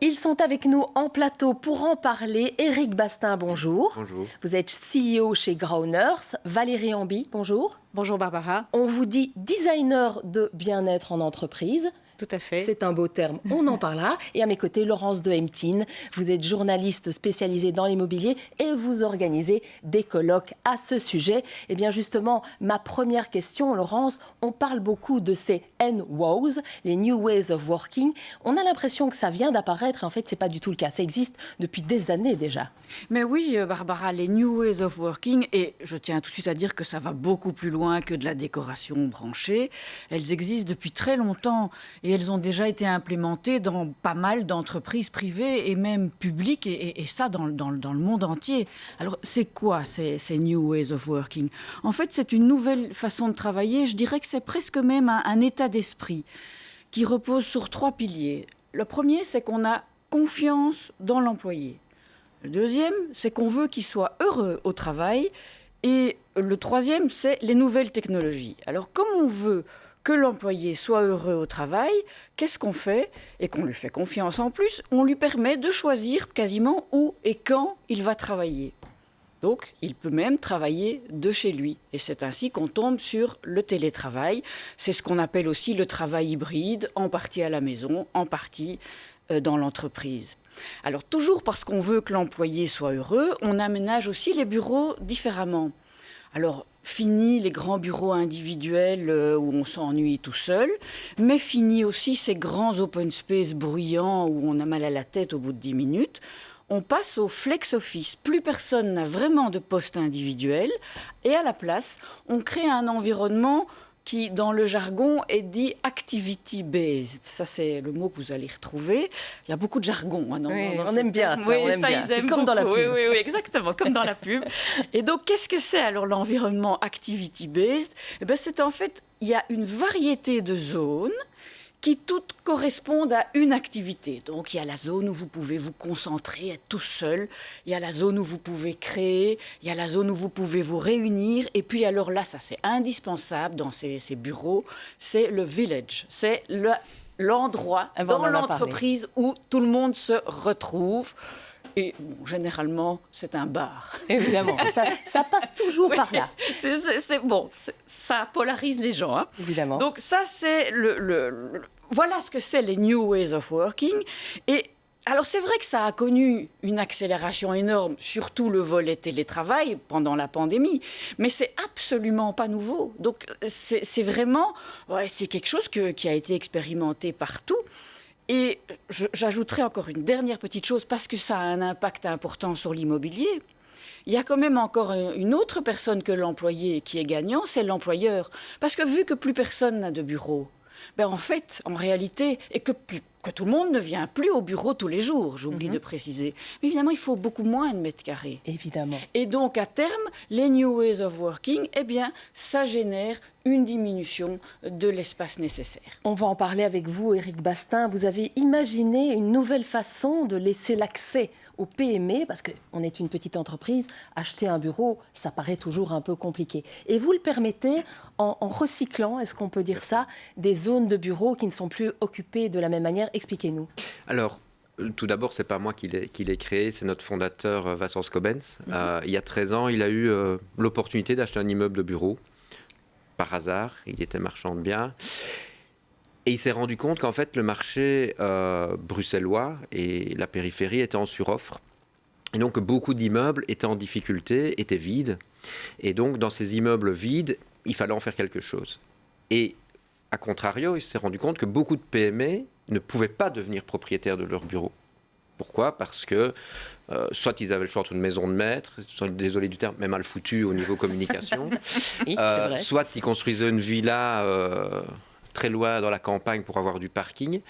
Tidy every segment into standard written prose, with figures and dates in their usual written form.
Ils sont avec nous en plateau pour en parler. Éric Bastin, bonjour. Bonjour. Vous êtes CEO chez Grauners. Valérie Amby, bonjour. Bonjour Barbara. On vous dit designer de bien-être en entreprise. Tout à fait. C'est un beau terme, on en parlera. Et à mes côtés, Laurence de Hemtine. Vous êtes journaliste spécialisée dans l'immobilier et vous organisez des colloques à ce sujet. Et bien justement, ma première question, Laurence, on parle beaucoup de ces NWOWs, les New Ways of Working. On a l'impression que ça vient d'apparaître et en fait, ce n'est pas du tout le cas. Ça existe depuis des années déjà. Mais oui, Barbara, les New Ways of Working, et je tiens tout de suite à dire que ça va beaucoup plus loin que de la décoration branchée. Elles existent depuis très longtemps. Et elles ont déjà été implémentées dans pas mal d'entreprises privées et même publiques, et ça dans le monde entier. Alors, c'est quoi ces New Ways of Working ? En fait, c'est une nouvelle façon de travailler. Je dirais que c'est presque même un état d'esprit qui repose sur 3 piliers. Le premier, c'est qu'on a confiance dans l'employé. Le deuxième, c'est qu'on veut qu'il soit heureux au travail. Et le troisième, c'est les nouvelles technologies. Alors, comme on veut que l'employé soit heureux au travail, qu'est-ce qu'on fait ? Et qu'on lui fait confiance en plus, on lui permet de choisir quasiment où et quand il va travailler. Donc, il peut même travailler de chez lui. Et c'est ainsi qu'on tombe sur le télétravail. C'est ce qu'on appelle aussi le travail hybride, en partie à la maison, en partie dans l'entreprise. Alors, toujours parce qu'on veut que l'employé soit heureux, on aménage aussi les bureaux différemment. Alors, fini les grands bureaux individuels où on s'ennuie tout seul, mais fini aussi ces grands open space bruyants où on a mal à la tête au bout de 10 minutes. On passe au flex office. Plus personne n'a vraiment de poste individuel. Et à la place, on crée un environnement qui, dans le jargon, est dit activity-based. Ça, c'est le mot que vous allez retrouver. Il y a beaucoup de jargon. Hein, on aime bien ça. Oui, on aime ça, bien. ils C'est aiment comme beaucoup. dans la pub. Oui, exactement, comme dans la pub. Et donc, qu'est-ce que c'est alors l'environnement activity-based ? Eh bien, c'est en fait, il y a une variété de zones qui toutes correspondent à une activité. Donc, il y a la zone où vous pouvez vous concentrer, être tout seul. Il y a la zone où vous pouvez créer. Il y a la zone où vous pouvez vous réunir. Et puis, alors là, ça, c'est indispensable dans ces bureaux, c'est le village. C'est l'endroit dans l'entreprise où tout le monde se retrouve. Et bon, généralement, c'est un bar. Évidemment, ça passe toujours par là. C'est bon, ça polarise les gens. Hein. Évidemment. Donc ça, c'est voilà ce que c'est les New Ways of Working. Et alors, c'est vrai que ça a connu une accélération énorme, surtout le volet télétravail pendant la pandémie, mais c'est absolument pas nouveau. Donc, c'est vraiment, c'est quelque chose qui a été expérimenté partout. Et j'ajouterai encore une dernière petite chose, parce que ça a un impact important sur l'immobilier. Il y a quand même encore une autre personne que l'employé qui est gagnant, c'est l'employeur. Parce que vu que plus personne n'a de bureau, ben en fait, en réalité, et que tout le monde ne vient plus au bureau tous les jours, j'oublie de préciser. Mais évidemment, il faut beaucoup moins de mètres carrés. Évidemment. Et donc, à terme, les New Ways of Working, eh bien, ça génère une diminution de l'espace nécessaire. On va en parler avec vous, Éric Bastin. Vous avez imaginé une nouvelle façon de laisser l'accès aux PME, parce qu'on est une petite entreprise, acheter un bureau, ça paraît toujours un peu compliqué. Et vous le permettez en recyclant, est-ce qu'on peut dire ça, des zones de bureaux qui ne sont plus occupées de la même manière. Expliquez-nous. Alors, tout d'abord, ce n'est pas moi qui l'ai créé, c'est notre fondateur Vincent Scobens. Il y a 13 ans, il a eu l'opportunité d'acheter un immeuble de bureau, par hasard, il était marchand de biens. Et il s'est rendu compte qu'en fait, le marché bruxellois et la périphérie étaient en suroffre. Et donc, beaucoup d'immeubles étaient en difficulté, étaient vides. Et donc, dans ces immeubles vides, il fallait en faire quelque chose. Et, à contrario, il s'est rendu compte que beaucoup de PME ne pouvaient pas devenir propriétaires de leur bureau. Pourquoi ? Parce que soit ils avaient le choix entre une maison de maître, désolé du terme, mais mal foutu au niveau communication, Oui, soit ils construisaient une villa très loin dans la campagne pour avoir du parking.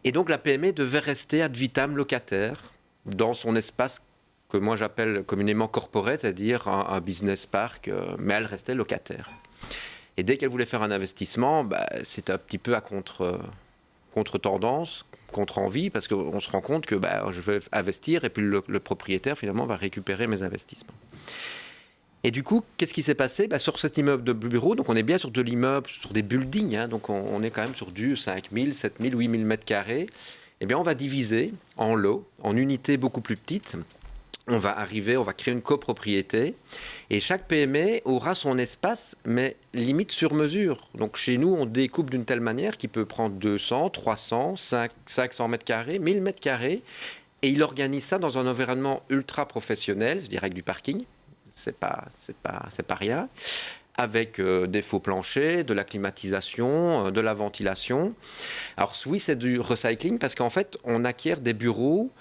Et donc la PME devait rester ad vitam locataire dans son espace que moi j'appelle communément corporate, c'est-à-dire un business park, mais elle restait locataire. Et dès qu'elle voulait faire un investissement, c'était un petit peu à contre-tendance, contre-envie, parce qu'on se rend compte que je vais investir et puis le propriétaire finalement va récupérer mes investissements. Et du coup, qu'est-ce qui s'est passé ? Sur cet immeuble de bureau, donc on est bien sur de l'immeuble, sur des buildings, hein, donc on est quand même sur du 5 000, 7 000, 8 000 mètres carrés. eh bien, on va diviser en lots, en unités beaucoup plus petites. On va créer une copropriété et chaque PME aura son espace, mais limite sur mesure. Donc chez nous, on découpe d'une telle manière qu'il peut prendre 200, 300, 500 mètres carrés, 1000 mètres carrés et il organise ça dans un environnement ultra professionnel, je dirais avec du parking, c'est pas rien, avec des faux planchers, de la climatisation, de la ventilation. Alors oui, c'est du recycling parce qu'en fait, on acquiert des bureaux,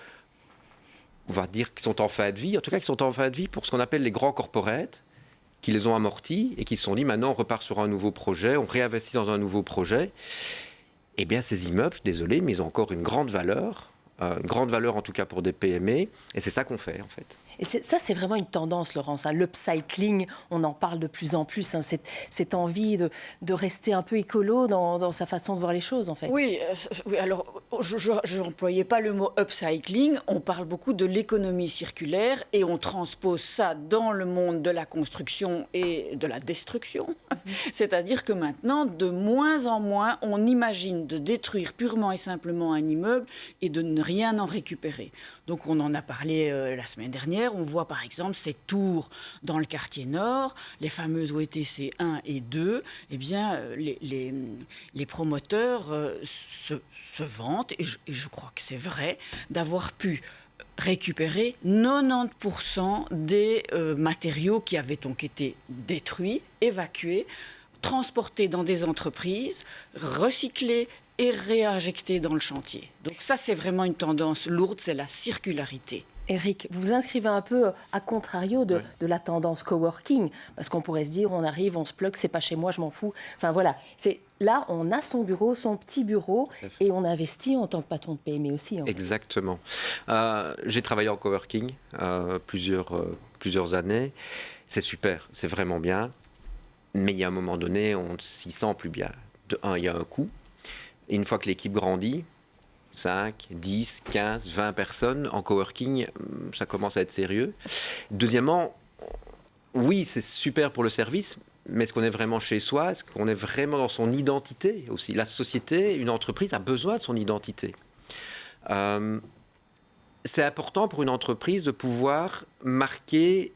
on va dire qu'ils sont en fin de vie, en tout cas qui sont en fin de vie pour ce qu'on appelle les grands corporates, qui les ont amortis et qui se sont dit maintenant on repart sur un nouveau projet, on réinvestit dans un nouveau projet. Eh bien ces immeubles, je suis désolé, mais ils ont encore une grande valeur en tout cas pour des PME, et c'est ça qu'on fait en fait. Et ça, c'est vraiment une tendance, Laurence. Hein. L'upcycling, on en parle de plus en plus. Hein. Cette envie de rester un peu écolo dans sa façon de voir les choses, en fait. Oui, alors, je n'employais pas le mot upcycling. On parle beaucoup de l'économie circulaire et on transpose ça dans le monde de la construction et de la destruction. C'est-à-dire que maintenant, de moins en moins, on imagine de détruire purement et simplement un immeuble et de ne rien en récupérer. Donc, on en a parlé la semaine dernière. On voit par exemple ces tours dans le quartier nord, les fameuses OETC 1 et 2. Eh bien, les promoteurs se vantent, et je crois que c'est vrai, d'avoir pu récupérer 90% des matériaux qui avaient donc été détruits, évacués, transportés dans des entreprises, recyclés et réinjectés dans le chantier. Donc ça, c'est vraiment une tendance lourde, c'est la circularité. Éric, vous vous inscrivez un peu à contrario de la tendance coworking, parce qu'on pourrait se dire, on arrive, on se plug, c'est pas chez moi, je m'en fous. Enfin voilà, là, on a son bureau, son petit bureau, et on investit en tant que patron de PME aussi. Exactement. J'ai travaillé en coworking plusieurs années. C'est super, c'est vraiment bien, mais il y a un moment donné, on s'y sent plus bien. De un, il y a un coût. Et une fois que l'équipe grandit, 5, 10, 15, 20 personnes en coworking, ça commence à être sérieux. Deuxièmement, oui, c'est super pour le service, mais est-ce qu'on est vraiment chez soi? Est-ce qu'on est vraiment dans son identité aussi? La société, une entreprise a besoin de son identité. C'est important pour une entreprise de pouvoir marquer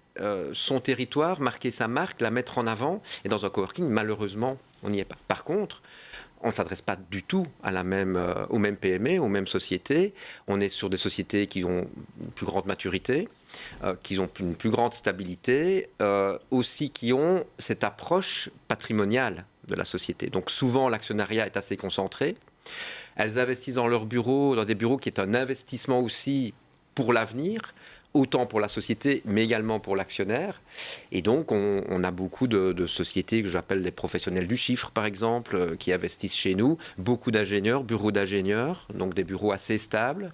son territoire, marquer sa marque, la mettre en avant. Et dans un coworking, malheureusement, on n'y est pas. Par contre, on ne s'adresse pas du tout aux mêmes PME, aux mêmes sociétés. On est sur des sociétés qui ont une plus grande maturité, qui ont une plus grande stabilité, aussi qui ont cette approche patrimoniale de la société. Donc souvent, l'actionnariat est assez concentré. Elles investissent dans leurs bureaux, dans des bureaux qui est un investissement aussi pour l'avenir, autant pour la société, mais également pour l'actionnaire. Et donc, on a beaucoup de sociétés que j'appelle des professionnels du chiffre, par exemple, qui investissent chez nous. Beaucoup d'ingénieurs, bureaux d'ingénieurs, donc des bureaux assez stables.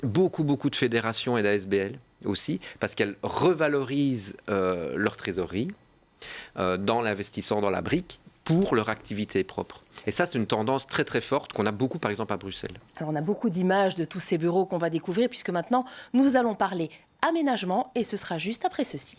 Beaucoup de fédérations et d'ASBL aussi, parce qu'elles revalorisent leur trésorerie dans l'investissant dans la brique pour leur activité propre. Et ça, c'est une tendance très très forte qu'on a beaucoup, par exemple, à Bruxelles. Alors, on a beaucoup d'images de tous ces bureaux qu'on va découvrir, puisque maintenant, nous allons parler aménagement, et ce sera juste après ceci.